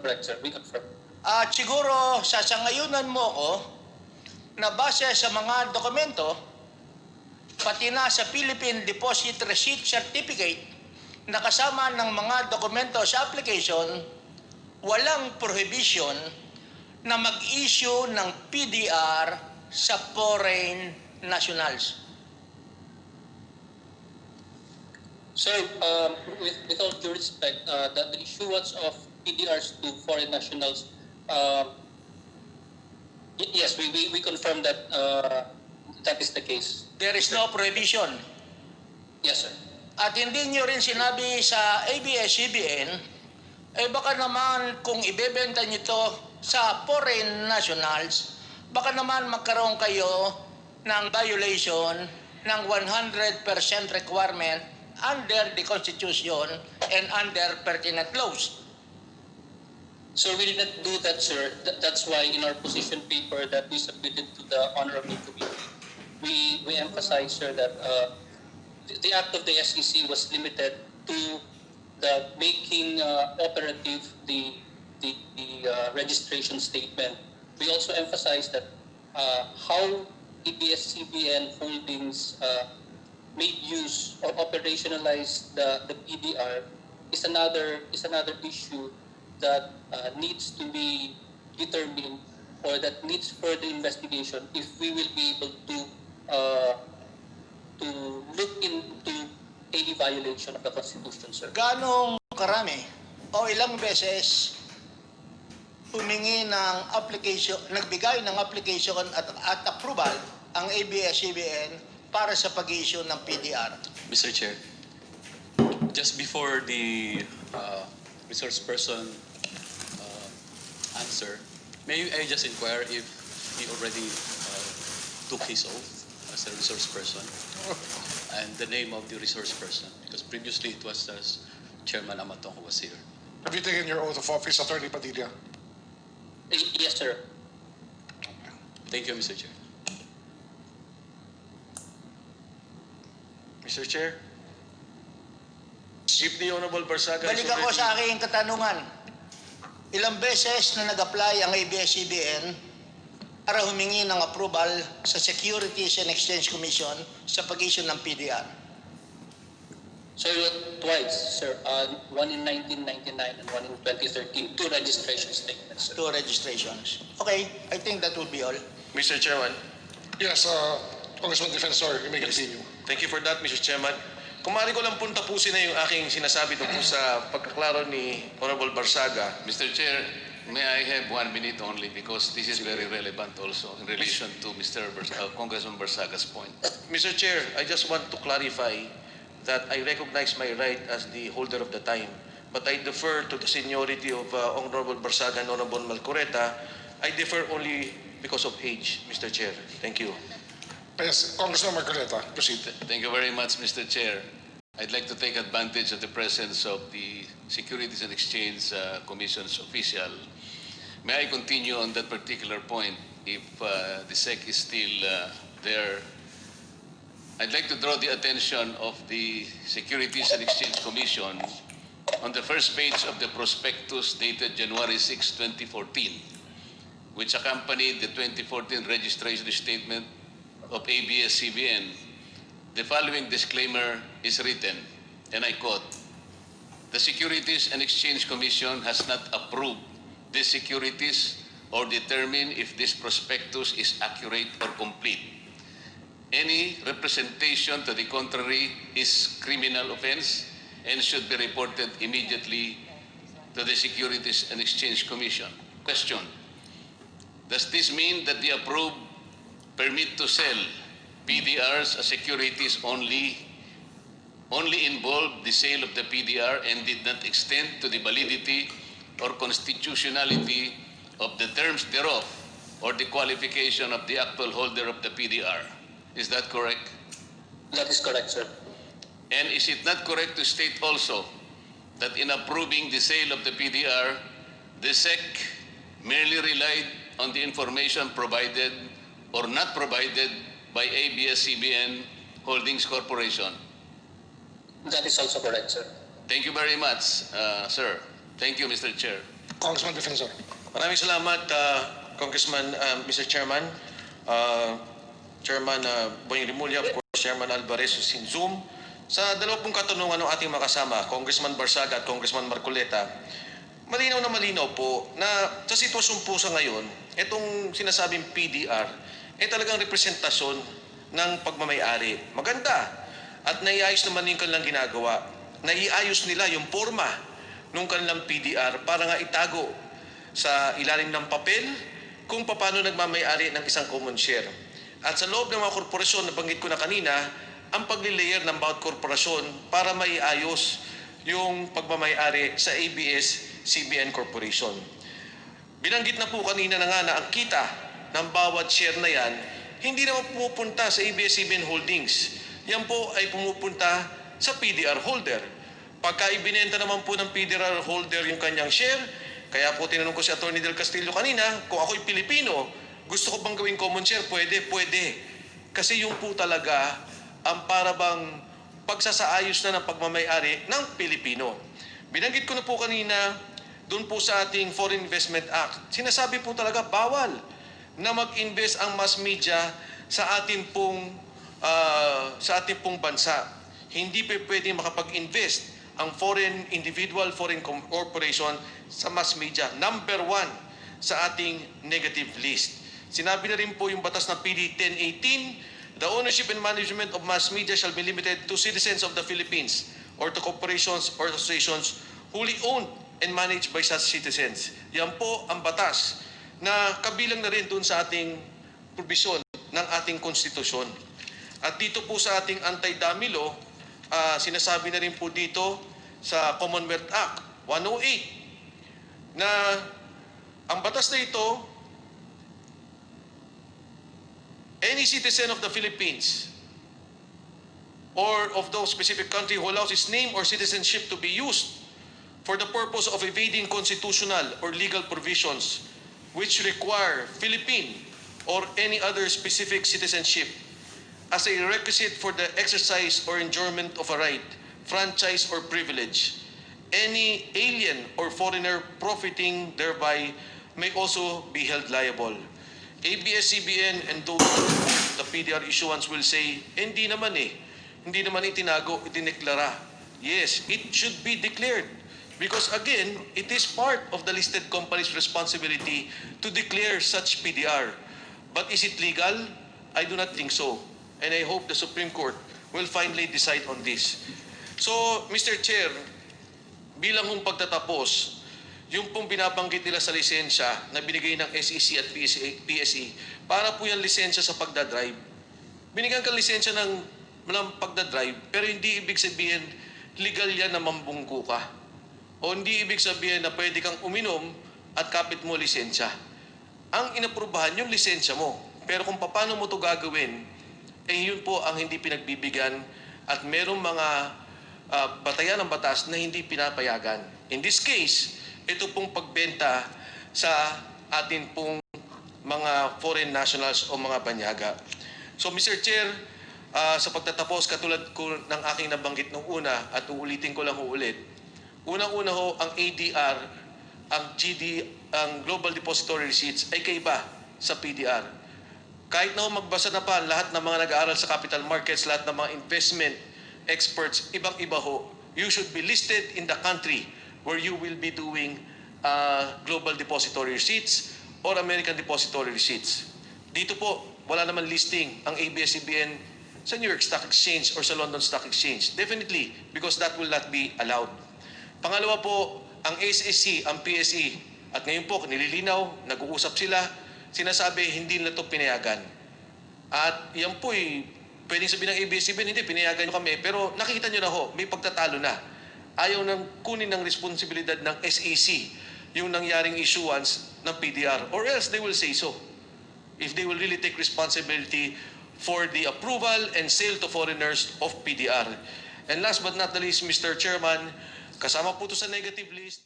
Correct, sir. We confirm. At siguro sasangayunan mo ko na base sa mga dokumento, pati na sa Philippine Deposit Receipt Certificate na kasama ng mga dokumento sa application, walang prohibition na mag-issue ng PDR sa foreign nationals. Sir, with all due respect, the issuance of PDRs to foreign nationals, yes, we confirm that that is the case. There is no prohibition. Yes, sir. At hindi nyo rin sinabi sa ABS-CBN, eh baka naman kung ibebenta nyo ito sa foreign nationals, baka naman magkaroon kayo ng violation ng 100% requirement under the Constitution and under pertinent laws. So we did not do that, sir. That's why in our position paper that we submitted to the Honorable Committee, we emphasize, sir, that the act of the SEC was limited to the making operative the registration statement. We also emphasize that how ABS-CBN Holdings made use or operationalized the PDR is another issue that needs to be determined or that needs further investigation if we will be able to look into any violation of the Constitution, sir. Ganong karami o ilang beses humingi ng application, nagbigay ng application at approval ang ABS-CBN para sa pag-issue ng PDR? Mr. Chair, just before the resource person answer, may I just inquire if he already took his oath as a resource person and the name of the resource person, because previously it was as Chairman Amatong who was here. Have you taken your oath of office, Attorney Padilla? Yes, sir. Thank you, Mr. Chair. Mr. Chair, if the Honorable Barsaga Balik ako sa aking katanungan. Ilang beses na nag-apply ang ABS-CBN para humingi ng approval sa Securities and Exchange Commission sa pag-issue ng PDR? So twice, sir. One in 1999 and one in 2013. Two registration statements, sir. Two registrations. Okay, I think that would be all. Mr. Chairman, Yes, Congressman Defensor, you may continue. thank you for that, Mr. Chairman. Kung maaari ko lang pong tapusin na yung aking sinasabi tungkol sa pagkaklaro ni Honorable Barsaga. Mr. Chair, may I have 1 minute only because this is very relevant also in relation to Congressman Barsaga's point. Mr. Chair, I just want to clarify that I recognize my right as the holder of the time, but I defer to the seniority of Honorable Barsaga and Honorable Malcoreta. I defer only because of age, Mr. Chair. Thank you. Yes, Congressman Marcoleta, proceed. Thank you very much, Mr. Chair. I'd like to take advantage of the presence of the Securities and Exchange Commission's official. May I continue on that particular point if the SEC is still there? I'd like to draw the attention of the Securities and Exchange Commission on the first page of the prospectus dated January 6, 2014, which accompanied the 2014 registration statement of ABS-CBN. The following disclaimer is written, and I quote, "The Securities and Exchange Commission has not approved these securities or determined if this prospectus is accurate or complete. Any representation to the contrary is criminal offense and should be reported immediately to the Securities and Exchange Commission." Question: does this mean that the approved permit to sell PDRs as securities only involved the sale of the PDR and did not extend to the validity or constitutionality of the terms thereof or the qualification of the actual holder of the PDR? Is that correct? That is correct, sir. And is it not correct to state also that in approving the sale of the PDR, the SEC merely relied on the information provided or not provided by ABS-CBN Holdings Corporation? That is also correct, sir. Thank you very much, sir. Thank you, Mr. Chair. Congressman Defensor. Maraming salamat, Congressman, Mr. Chairman. Chairman Boying Rimulya, of course, Chairman Alvarez in Zoom. Sa dalawa pong katanungan ng ating makasama, Congressman Barsaga at Congressman Marcoleta, malinaw na malinaw po na sa sitwasyon po sa ngayon, itong sinasabing PDR ay talagang representasyon ng pagmamayari. Maganda. At naiayos naman yung kanilang ginagawa. Naiayos nila yung forma ng kanilang PDR para nga itago sa ilalim ng papel kung paano nagmamayari ng isang common share. At sa loob ng mga korporasyon, nabanggit ko na kanina, ang paglilayer ng bawat korporasyon para maiayos yung pagmamayari sa ABS-CBN Corporation. Binanggit na po kanina na nga na ang kita ng bawat share na yan, hindi naman pumupunta sa ABS-CBN Holdings. Yan po ay pumupunta sa PDR holder. Pagka ibinenta naman po ng PDR holder yung kanyang share, kaya po tinanong ko si Atty. Del Castillo kanina, kung ako'y Pilipino, gusto ko bang gawing common share? Pwede, pwede. Kasi yung po talaga ang parabang pagsasaayos na ng pagmamayari ng Pilipino. Binanggit ko na po kanina, doon po sa ating Foreign Investment Act, sinasabi po talaga bawal na mag-invest ang mass media sa ating pong bansa. Hindi pa pwedeng makapag-invest ang foreign individual, foreign corporation sa mass media. Number 1 sa ating negative list. Sinabi na rin po yung batas ng PD 1018, the ownership and management of mass media shall be limited to citizens of the Philippines or to corporations or associations wholly owned and managed by such citizens. Yan po ang batas na kabilang na rin doon sa ating provision ng ating konstitusyon. At dito po sa ating anti-dummy law, sinasabi na rin po dito sa Commonwealth Act 108 na ang batas na ito, any citizen of the Philippines or of those specific country who allows its name or citizenship to be used for the purpose of evading constitutional or legal provisions which require Philippine or any other specific citizenship as a requisite for the exercise or enjoyment of a right, franchise, or privilege. Any alien or foreigner profiting thereby may also be held liable. ABS-CBN and those the PDR issuance will say, hindi naman hindi naman itinago, itineklara. Yes, it should be declared. Because again, it is part of the listed company's responsibility to declare such PDR. But is it legal? I do not think so. And I hope the Supreme Court will finally decide on this. So, Mr. Chair, bilang hong pagtatapos, yung pong binabanggit nila sa lisensya na binigay ng SEC at PSE, para po yung lisensya sa pagdadrive. Binigyan ka lisensya ng pagdadrive, pero hindi ibig sabihin legal yan na mambungko ka. O hindi ibig sabihin na pwede kang uminom at kapit mo lisensya. Ang inaprubahan yung lisensya mo. Pero kung paano mo ito gagawin, yun po ang hindi pinagbibigyan at merong mga batayan ng batas na hindi pinapayagan. In this case, ito pong pagbenta sa atin pong mga foreign nationals o mga banyaga. So Mr. Chair, sa pagtatapos, katulad ko ng aking nabanggit nung una at uulitin ko lang ulit, unang-una ho, ang ADR, ang Global Depository Receipts ay kaiba sa PDR. Kahit na ho magbasa na pa lahat ng mga nag-aaral sa capital markets, lahat ng mga investment experts, ibang-iba ho, you should be listed in the country where you will be doing Global Depository Receipts or American Depository Receipts. Dito po, wala naman listing ang ABS-CBN sa New York Stock Exchange or sa London Stock Exchange. Definitely, because that will not be allowed. Pangalawa po, ang SEC, ang PSE, at ngayon po, nililinaw, nag-uusap sila, sinasabi, hindi nila ito pinayagan. At yan po, pwedeng sabihin ng ABS-CBN, hindi, pinayagan nyo kami, pero nakikita nyo na ho, may pagtatalo na. Ayaw nang kunin ng responsibilidad ng SEC yung nangyaring issuance ng PDR, or else they will say so. If they will really take responsibility for the approval and sale to foreigners of PDR. And last but not the least, Mr. Chairman, kasama po ito sa negative list.